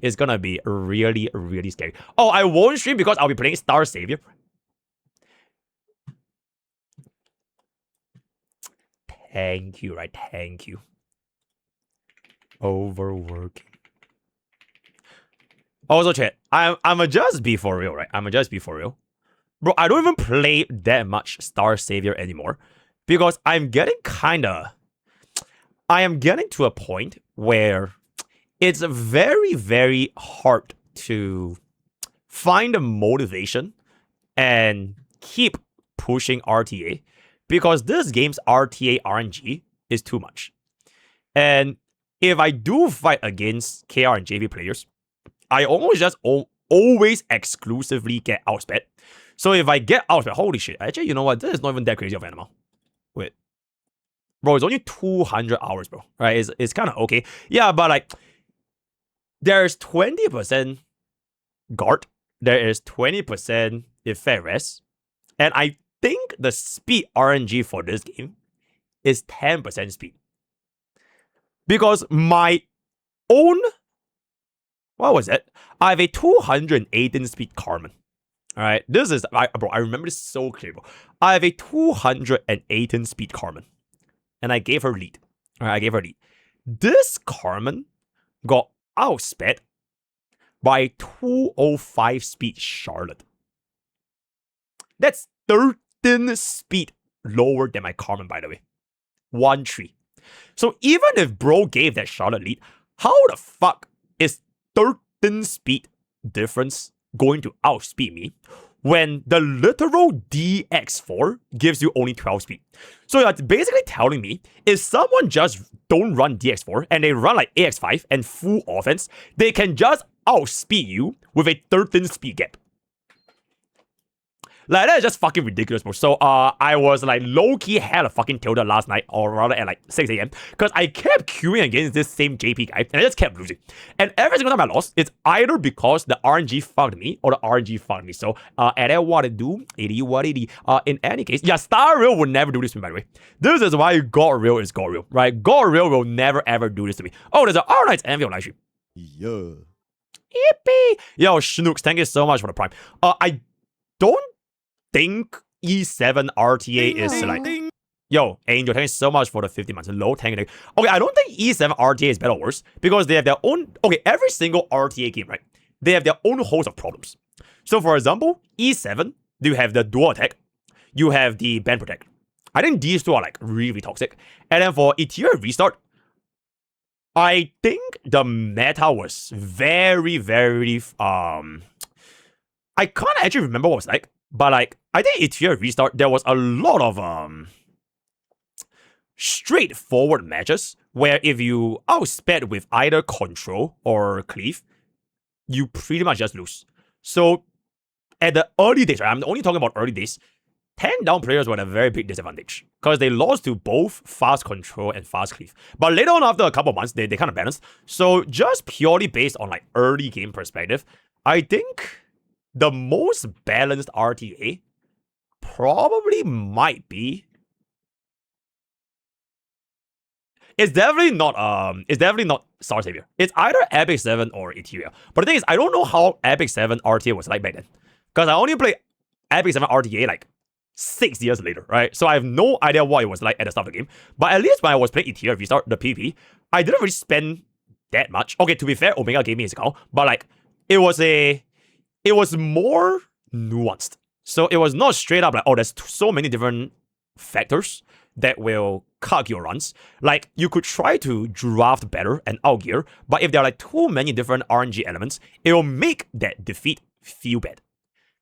It's gonna be really, really scary. Oh, I won't stream because I'll be playing Star Savior. Thank you, right? Thank you. Overworking. Also, chat, I'm a just be for real, right? I'm a just be for real. Bro, I don't even play that much Star Savior anymore because I am getting to a point where it's very, very hard to find a motivation and keep pushing RTA because this game's RTA RNG is too much. And if I do fight against KR and JV players, I almost just always exclusively get outsped. So if I get outsped, holy shit, actually, you know what? This is not even that crazy of an amount. Wait. Bro, it's only 200 hours, bro. Right? It's kind of okay. Yeah, but like, there's 20% guard. There is 20% effect rest. And I think the speed RNG for this game is 10% speed. Because my own... What was it? I have a 218 speed Carmen. Alright, this is... Bro, I remember this so clear, bro. I have a 218 speed Carmen. And I gave her lead. Alright, I gave her lead. This Carmen got outsped by 205 speed Charlotte. That's 13 speed lower than my Carmen, by the way. 1-3. So even if bro gave that Charlotte lead, how the fuck is 13 speed difference going to outspeed me when the literal DX4 gives you only 12 speed? So that's basically telling me if someone just don't run DX4 and they run like AX5 and full offense, they can just outspeed you with a 13 speed gap. Like, that is just fucking ridiculous, bro. So, I was like low-key had a fucking tilted last night, or rather at like 6 a.m. because I kept queuing against this same JP guy, and I just kept losing. And every single time I lost, it's either because the RNG fucked me, or the RNG fucked me. So, and then what it do, what it in any case, yeah, Star Rail would never do this to me, by the way. This is why God Rail is God Rail, right? God Rail will never ever do this to me. Oh, there's an R-Knight's Endfield live stream. Yeah. Yippee! Yo, Schnooks, thank you so much for the prime. I don't think E7 RTA is like... Yo, Angel, thank you so much for the 50 months. Low, thank you. Okay, I don't think E7 RTA is better or worse because they have their own... Okay, every single RTA game, right? They have their own host of problems. So, for example, E7, you have the dual attack. You have the band protect. I think these two are like really toxic. And then for Ethereum Restart, I think the meta was very, very... I can't actually remember what it was like. But like, I think Ethereum Restart, there was a lot of straightforward matches where if you outsped with either control or cleave, you pretty much just lose. So at the early days, right, I'm only talking about early days, 10 down players were at a very big disadvantage because they lost to both fast control and fast cleave. But later on, after a couple of months, they kind of balanced. So just purely based on like early game perspective, I think the most balanced RTA probably might be... It's definitely not Star Savior. It's either Epic 7 or Ethereum. But the thing is, I don't know how Epic 7 RTA was like back then. Because I only played Epic 7 RTA like 6 years later, right? So I have no idea what it was like at the start of the game. But at least when I was playing Ethereum Restart, the PvP, I didn't really spend that much. Okay, to be fair, Omega gave me his account. But like, it was more nuanced. So it was not straight up like, oh, there's so many different factors that will cut your runs. Like, you could try to draft better and outgear, but if there are like too many different RNG elements, it will make that defeat feel bad.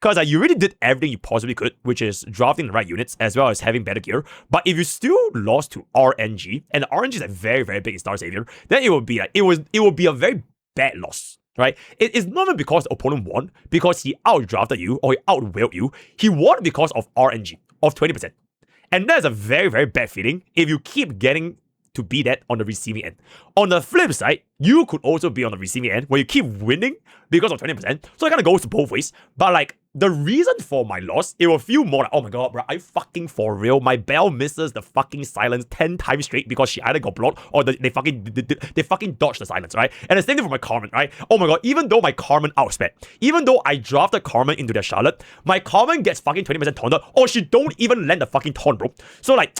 Because you really did everything you possibly could, which is drafting the right units as well as having better gear. But if you still lost to RNG, and RNG is like very, very big in Star Savior, then it would be like, it would be a very bad loss. Right? It's not even because the opponent won, because he outdrafted you or he outwailed you. He won because of RNG of 20%. And that's a very, very bad feeling if you keep getting to be that on the receiving end. On the flip side, you could also be on the receiving end where you keep winning because of 20%. So it kind of goes both ways. But like, the reason for my loss, it will feel more like, oh my god, bro, I fucking for real. My Belle misses the fucking silence 10 times straight because she either got blocked or they fucking dodged the silence, right? And the same thing for my Carmen, right? Oh my god, even though my Carmen outsped, even though I drafted Carmen into their Charlotte, my Carmen gets fucking 20% taunted, or she don't even land the fucking taunt, bro. So like,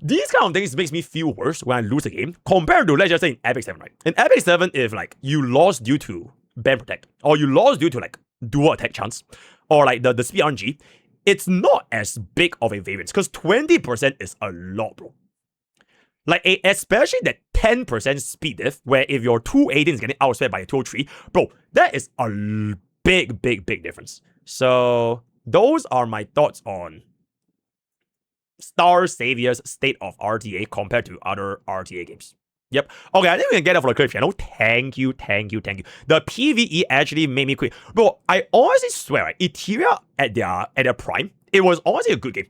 these kind of things makes me feel worse when I lose a game compared to, let's just say, in Epic 7, right? In Epic 7, if like you lost due to ban protect, or you lost due to like dual attack chance, or like the speed RNG, it's not as big of a variance because 20% is a lot, bro. Like, especially that 10% speed diff, where if your 218 is getting outsped by a 203, bro, that is a big difference. So those are my thoughts on Star Savior's state of RTA compared to other RTA games. Yep. Okay, I think we can get it for the clip channel. Thank you. The PvE actually made me quit. Bro, I honestly swear, right, Etheria at their prime, it was honestly a good game.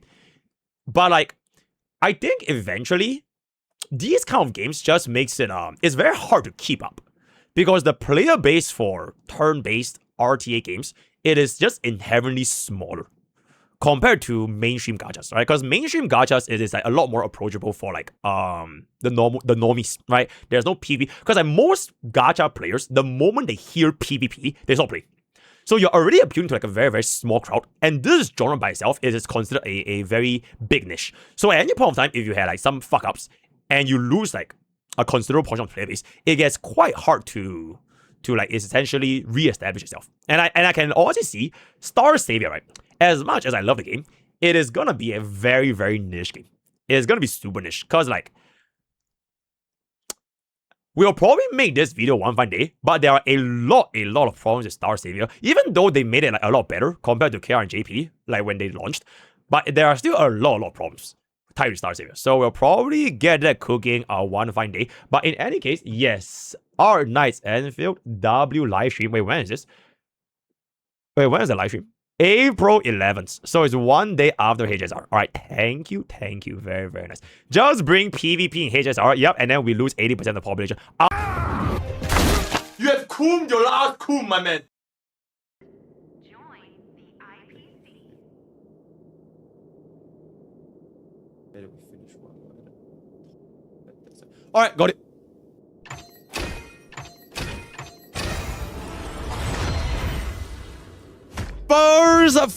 But like, I think eventually, these kind of games just makes it it's very hard to keep up. Because the player base for turn-based RTA games, it is just inherently smaller compared to mainstream gachas, right? Because mainstream gachas, it is like a lot more approachable for like the normies, right? There's no PvP. Because like most gacha players, the moment they hear PvP, they stop playing. So you're already appealing to like a very small crowd, and this genre by itself is considered a very big niche. So at any point of time, if you had like some fuck ups and you lose like a considerable portion of the player base, it gets quite hard to like essentially re-establish itself. And I can honestly see Star Savior, right? As much as I love the game, it is gonna be a very niche game. It is gonna be super niche. Cause like, we'll probably make this video one fine day, but there are a lot of problems with Star Savior, even though they made it like a lot better compared to KR and JP, like when they launched. But there are still a lot of problems tied to Star Savior. So we'll probably get that cooking one fine day. But in any case, yes, our Knights Endfield W live stream. Wait, when is this? Wait, when is the live stream? April 11th. So it's one day after HSR. Alright, thank you. Very nice. Just bring PvP in HSR. Yep, and then we lose 80% of the population. You have coomed your last coom, my man. Join the IPC. Alright, got it. Burst of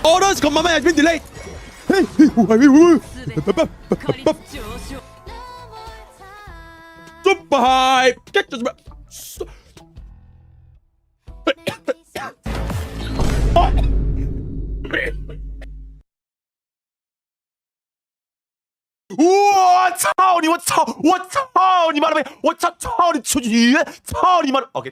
orders, command has been delayed. Super hype. Get this.我操你！我操！我操你妈的！我操！操你出去！操你妈的！OK。